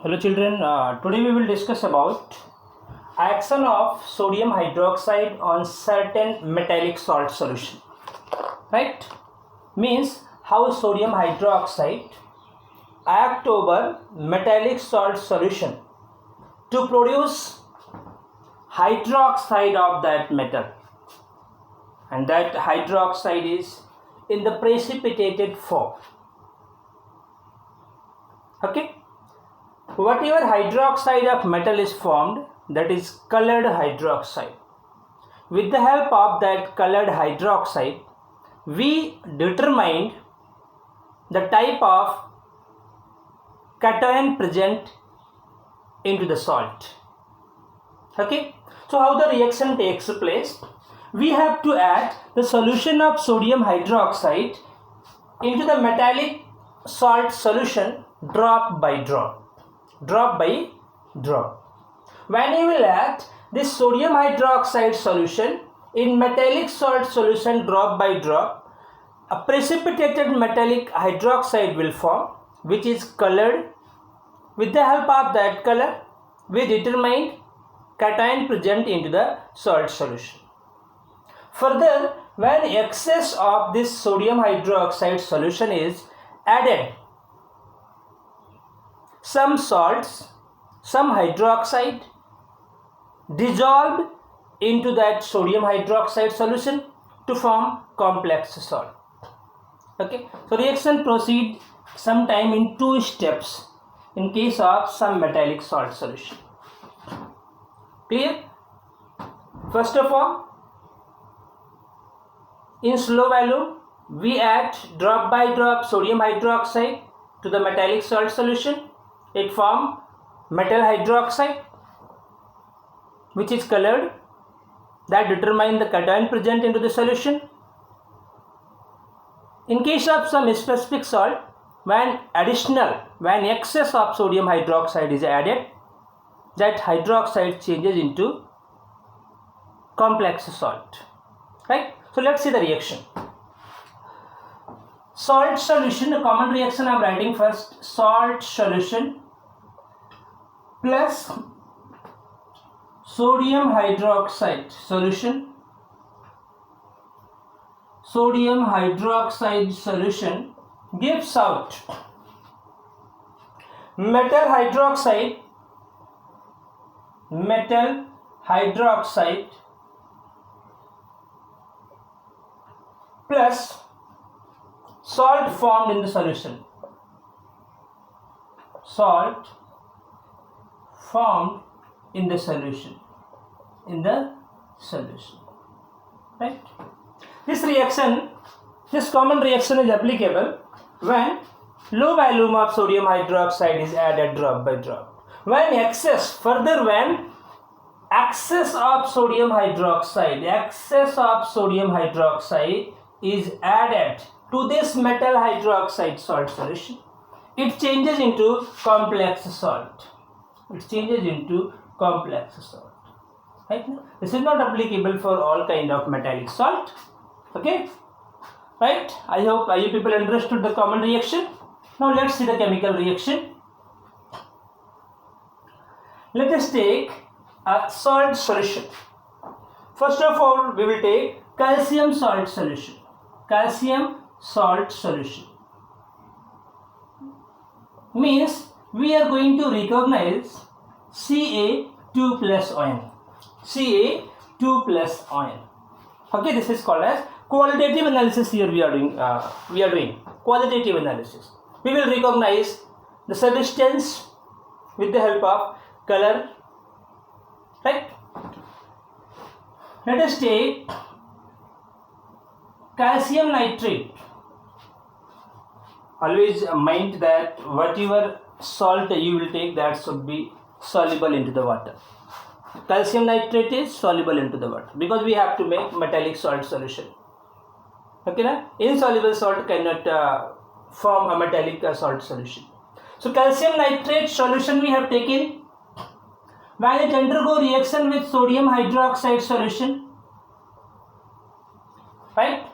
Hello children, today we will discuss about action of sodium hydroxide on certain metallic salt solution. Right? Means how sodium hydroxide act over metallic salt solution to produce hydroxide of that metal, and that hydroxide is in the precipitated form. Okay? Whatever hydroxide of metal is formed, that is colored hydroxide. With the help of that colored hydroxide, we determined the type of cation present into the salt. Okay, so how the reaction takes place? We have to add the solution of sodium hydroxide into the metallic salt solution drop by drop. When you will add this sodium hydroxide solution in metallic salt solution drop by drop, a precipitated metallic hydroxide will form, which is colored. With the help of that color, we determined cation present into the salt solution. Further, when excess of this sodium hydroxide solution is added, some salts, some hydroxide dissolved into that sodium hydroxide solution to form complex salt. Okay, so reaction proceed sometime in two steps in case of some metallic salt solution. Clear? First of all, in slow volume, we add drop by drop sodium hydroxide to the metallic salt solution. It forms metal hydroxide, which is colored, that determine the cation present into the solution. In case of some specific salt, when excess of sodium hydroxide is added, that hydroxide changes into complex salt. Right? So let's see the reaction. Salt solution, the common reaction I am writing first, salt solution plus sodium hydroxide solution. Sodium hydroxide solution gives out metal hydroxide plus salt formed in the solution. Salt formed in the solution. Right? This common reaction is applicable when low volume of sodium hydroxide is added drop by drop. When excess of sodium hydroxide is added to this metal hydroxide salt solution, it changes into complex salt. Right? This is not applicable for all kind of metallic salt. Okay? Right? I hope you people understood the common reaction. Now let's see the chemical reaction. Let us take a salt solution. First of all, we will take calcium salt solution. Means we are going to recognize Ca2 plus ion. Okay, this is called as qualitative analysis. Here we are doing qualitative analysis. We will recognize the substance with the help of color. Right? Let us take calcium nitrate. Always mind that whatever salt you will take, that should be soluble into the water. Calcium nitrate is soluble into the water because we have to make metallic salt solution. Okay, na? Insoluble salt cannot form a metallic salt solution. So calcium nitrate solution we have taken. When it undergo reaction with sodium hydroxide solution, right,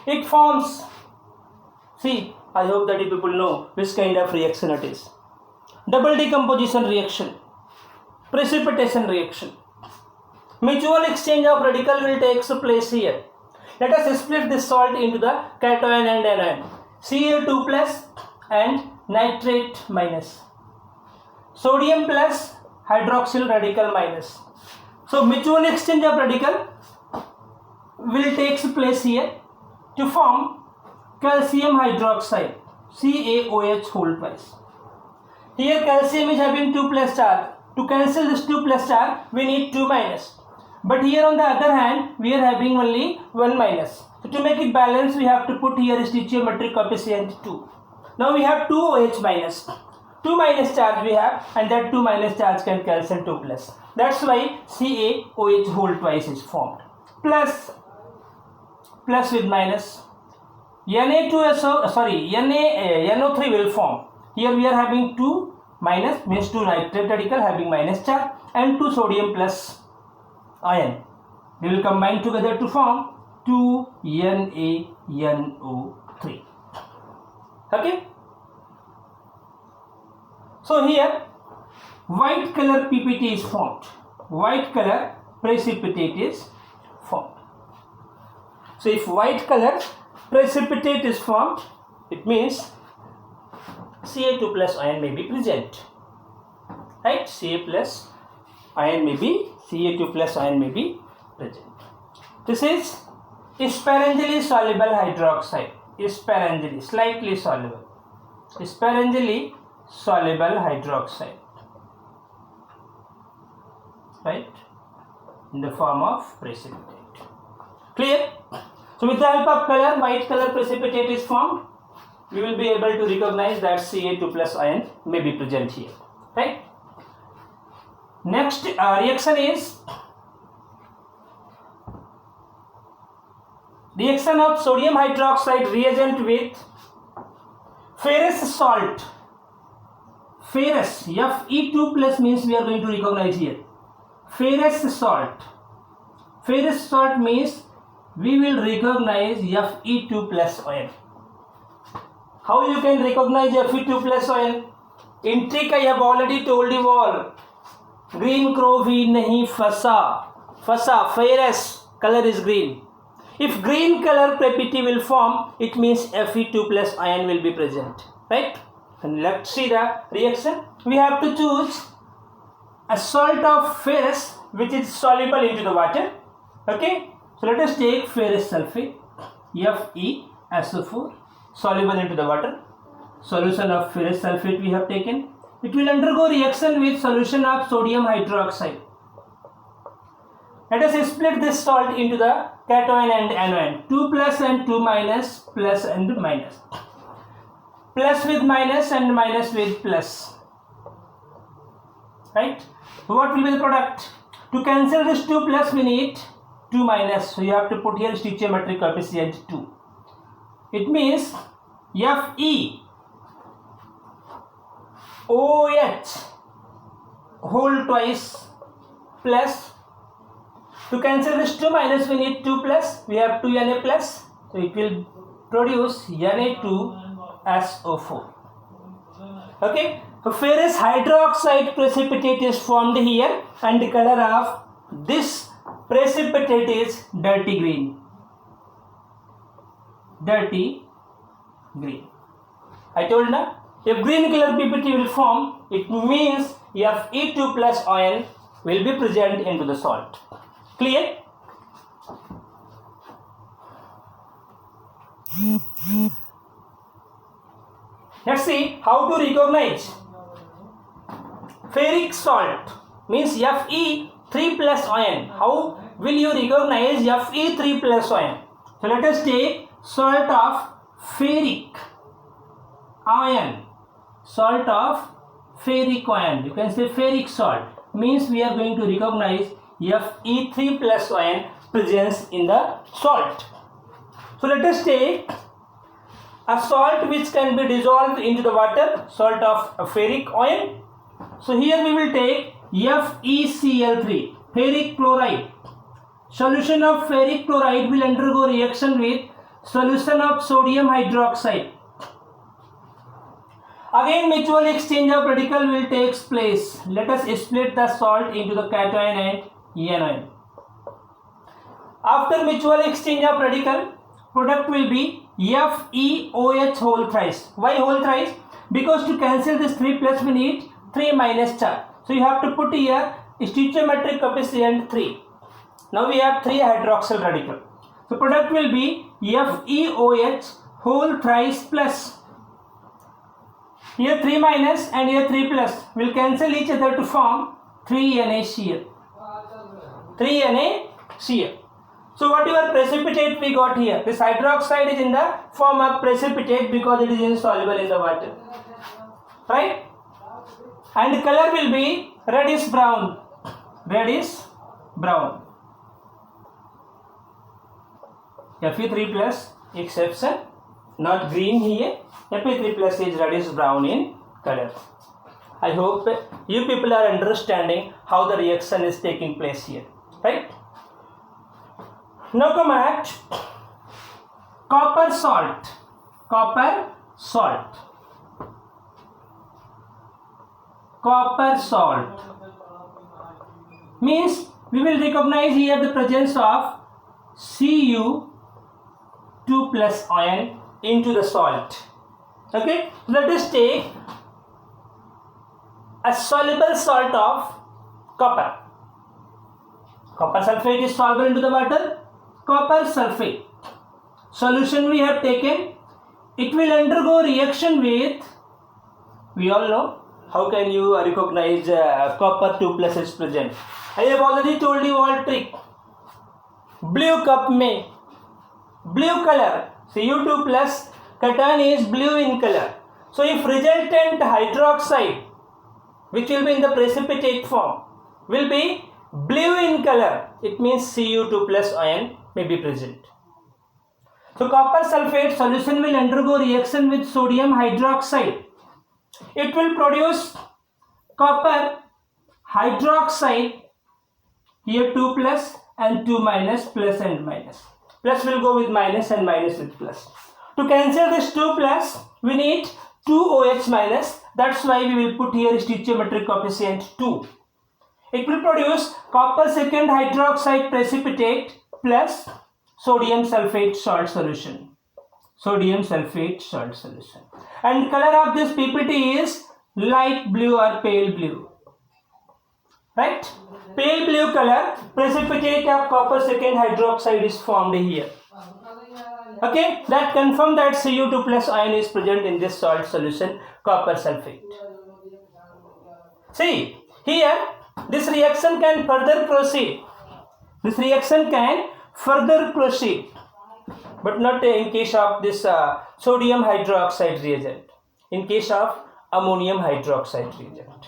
it forms, see, I hope that you people know which kind of reaction it is. double decomposition reaction, precipitation reaction. Mutual exchange of radical will take place here. Let us split this salt into the cation and anion. Ca2 plus and nitrate minus. Sodium plus hydroxyl radical minus. So mutual exchange of radical will take place here to form calcium hydroxide, CaOH whole twice. Here calcium is having 2 plus charge. To cancel this 2 plus charge, we need 2 minus. But here on the other hand, we are having only 1 minus. So to make it balance, we have to put here stoichiometric coefficient 2. Now we have 2 OH minus. 2 minus charge we have, and that 2 minus charge can cancel 2 plus. That's why CaOH whole twice is formed. Plus with minus. NO3 will form. Here we are having 2 minus, means 2 nitrate radical having minus charge, and 2 sodium plus ion. They will combine together to form 2NaNO3. Okay. So here white color PPT is formed. White color precipitate is formed. So if white color precipitate is formed, it means Ca2 plus ion may be present. Right? Ca2 plus ion may be present. This is sparingly soluble hydroxide. Slightly soluble. Sparingly soluble hydroxide. Right? In the form of precipitate. Clear? So with the help of color, white color precipitate is formed. We will be able to recognize that Ca2 plus ion may be present here. Right? Next reaction is reaction of sodium hydroxide reagent with ferrous salt. Ferrous, Fe2 plus means we are going to recognize here. Ferrous salt. Ferrous salt means we will recognize Fe2 plus ion. How you can recognize Fe2 plus ion? In trick I have already told you all. Green crow भी नहीं फंसा. Ferrous color is green. If green color PPT will form, it means Fe2 plus ion will be present. Right? And let's see the reaction. We have to choose a salt of ferrous which is soluble into the water. Okay? So let us take ferrous sulfate, FeSO4, soluble into the water. Solution of ferrous sulfate we have taken. It will undergo reaction with solution of sodium hydroxide. Let us split this salt into the cation and anion. 2 plus and 2 minus, plus and minus. Plus with minus and minus with plus. Right? What will be the product? To cancel this 2 plus we need 2 minus. So you have to put here stoichiometric coefficient 2. It means FeOH whole twice plus. To cancel this 2 minus we need 2 plus. We have 2 Na plus. So it will produce Na2SO4. Okay. So ferrous hydroxide precipitate is formed here, and the color of this precipitate is dirty green. Dirty green. I told na, if green color PPT will form, it means Fe2 plus ion will be present into the salt. Clear? Let's see how to recognize ferric salt means Fe3 plus ion. How will you recognize Fe3 plus ion? So let us take salt of ferric ion. Salt of ferric ion. You can say ferric salt. Means we are going to recognize Fe3 plus ion presence in the salt. So let us take a salt which can be dissolved into the water, salt of ferric ion. So here we will take FeCl3, ferric chloride. Solution of ferric chloride will undergo reaction with solution of sodium hydroxide. Again mutual exchange of radical will take place. Let us split the salt into the cation and anion. After mutual exchange of radical, product will be FeOH whole thrice. Why whole thrice? Because to cancel this 3 plus we need 3 minus charge. So you have to put here stoichiometric coefficient 3. Now we have 3 hydroxyl radical. So product will be FeOH whole thrice plus. Here 3 minus and here 3 plus will cancel each other to form 3NaCl. 3NaCl. So whatever precipitate we got here, this hydroxide is in the form of precipitate because it is insoluble in the water, right? And color will be reddish brown. Reddish brown. Fe3 plus exception, not green here. Fe3 plus is reddish brown in color. I hope you people are understanding how the reaction is taking place here, right? Now come at copper salt. Copper salt. Copper salt means we will recognize here the presence of Cu2 plus ion into the salt. Okay, let us take a soluble salt of copper. Copper sulfate is soluble into the water. Copper sulfate solution we have taken, it will undergo reaction with, we all know how can you recognize copper 2 plus is present. I have already told you all trick. Blue cup में blue color Cu2 plus cation is blue in color. So if resultant hydroxide which will be in the precipitate form will be blue in color, it means Cu2 plus ion may be present. So copper sulfate solution will undergo reaction with sodium hydroxide. It will produce copper hydroxide, here 2 plus and 2 minus, plus and minus. Plus will go with minus and minus with plus. To cancel this 2 plus, we need 2OH minus. That's why we will put here stoichiometric coefficient 2. It will produce copper second hydroxide precipitate plus sodium sulfate salt solution. Sodium sulfate salt solution. And color of this PPT is light blue or pale blue. Right? Pale blue color precipitate of copper second hydroxide is formed here. Okay, that confirm that Cu2 plus ion is present in this salt solution, copper sulfate. See, here this reaction can further proceed. This reaction can further proceed, but not in case of this sodium hydroxide reagent. In case of ammonium hydroxide reagent,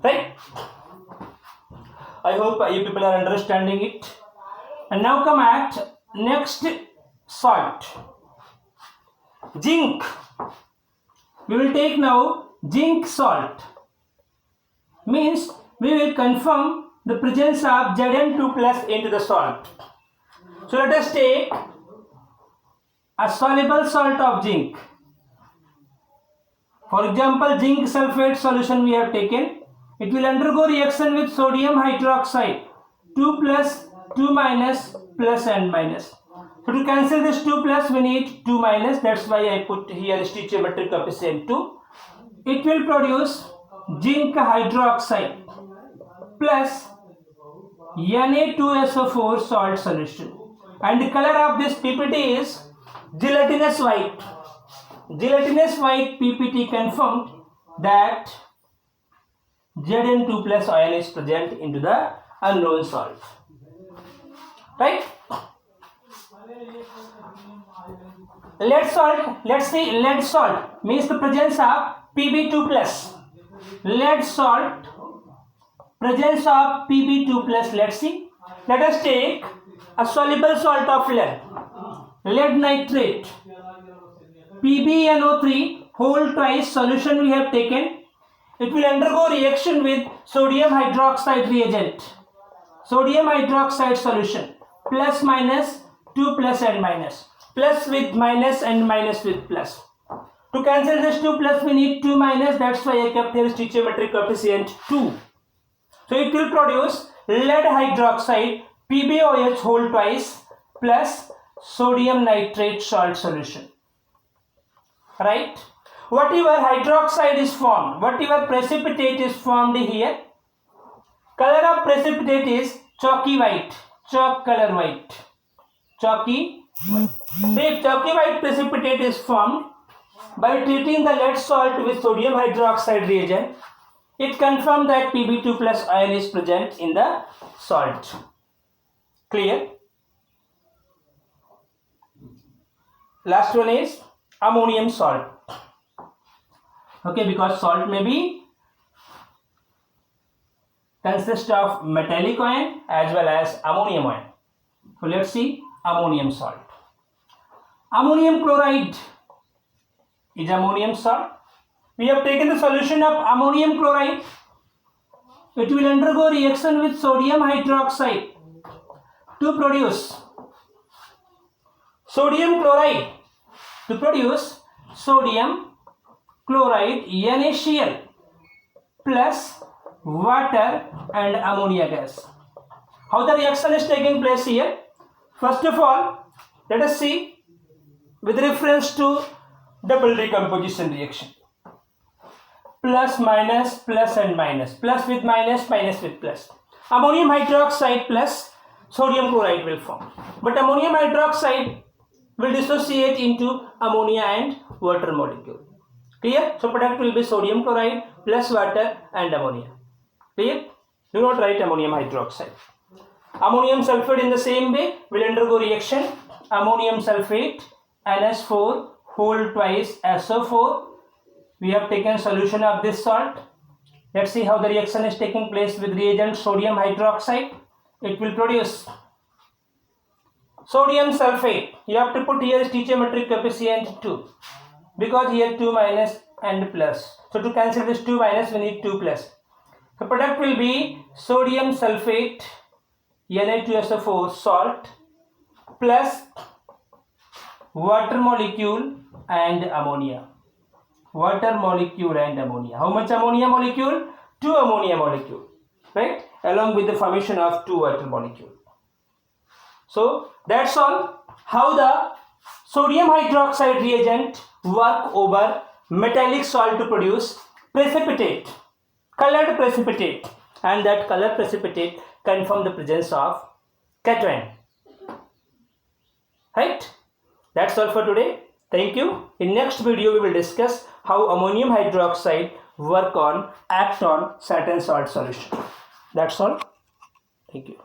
right? I hope you people are understanding it. And now come at next salt, zinc. We will take now zinc salt. Means we will confirm the presence of Zn2 plus into the salt. So let us take a soluble salt of zinc. For example, zinc sulfate solution we have taken. It will undergo reaction with sodium hydroxide, 2 plus, 2 minus, plus and minus. So to cancel this 2 plus we need 2 minus. That's why I put here stoichiometric coefficient 2. It will produce zinc hydroxide plus Na2SO4 salt solution. And the color of this PPT is gelatinous white. Gelatinous white PPT confirmed that Zn2 plus ion is present into the unknown salt. Right? Lead salt, let's see, lead salt means the presence of Pb2 plus. Lead salt, presence of Pb2 plus, let's see. Let us take a soluble salt of lead, lead nitrate, PbNO3 whole twice solution we have taken. It will undergo reaction with sodium hydroxide reagent, sodium hydroxide solution, plus minus, 2 plus and minus, plus with minus and minus with plus. To cancel this 2 plus we need 2 minus, that's why I kept here stoichiometric coefficient 2. So it will produce lead hydroxide PbOH whole twice plus sodium nitrate salt solution. Right? Whatever hydroxide is formed, whatever precipitate is formed here, color of precipitate is chalky white, chalk color white, chalky white. So if chalky white precipitate is formed by treating the lead salt with sodium hydroxide reagent, it confirms that Pb2 plus ion is present in the salt. Clear? Last one is ammonium salt. Okay, because salt may be consist of metallic ion as well as ammonium ion. So let's see ammonium salt. Ammonium chloride is ammonium salt. We have taken the solution of ammonium chloride. It will undergo reaction with sodium hydroxide to produce sodium chloride, to produce sodium chloride NaCl plus water and ammonia gas. How the reaction is taking place here? First of all, let us see with reference to double decomposition reaction. Plus, minus, plus and minus. Plus with minus, minus with plus. Ammonium hydroxide plus sodium chloride will form. But ammonium hydroxide will dissociate into ammonia and water molecule. Clear? So product will be sodium chloride plus water and ammonia. Clear? Do not write ammonium hydroxide. Ammonium sulfate in the same way will undergo reaction. Ammonium sulfate NH4 whole twice SO4. We have taken solution of this salt. Let's see how the reaction is taking place with reagent sodium hydroxide. It will produce sodium sulfate. You have to put here stoichiometric coefficient 2 because here 2 minus and plus. So to cancel this 2 minus we need 2 plus. The product will be sodium sulfate Na2SO4 salt plus water molecule and ammonia. Water molecule and ammonia. How much ammonia molecule? 2 ammonia molecule, right? Along with the formation of 2 water molecule. So that's all. How the sodium hydroxide reagent work over metallic salt to produce precipitate, colored precipitate, and that colored precipitate confirm the presence of cation. Right? That's all for today. Thank you. In next video we will discuss how ammonium hydroxide act on certain salt solution. That's all. Thank you.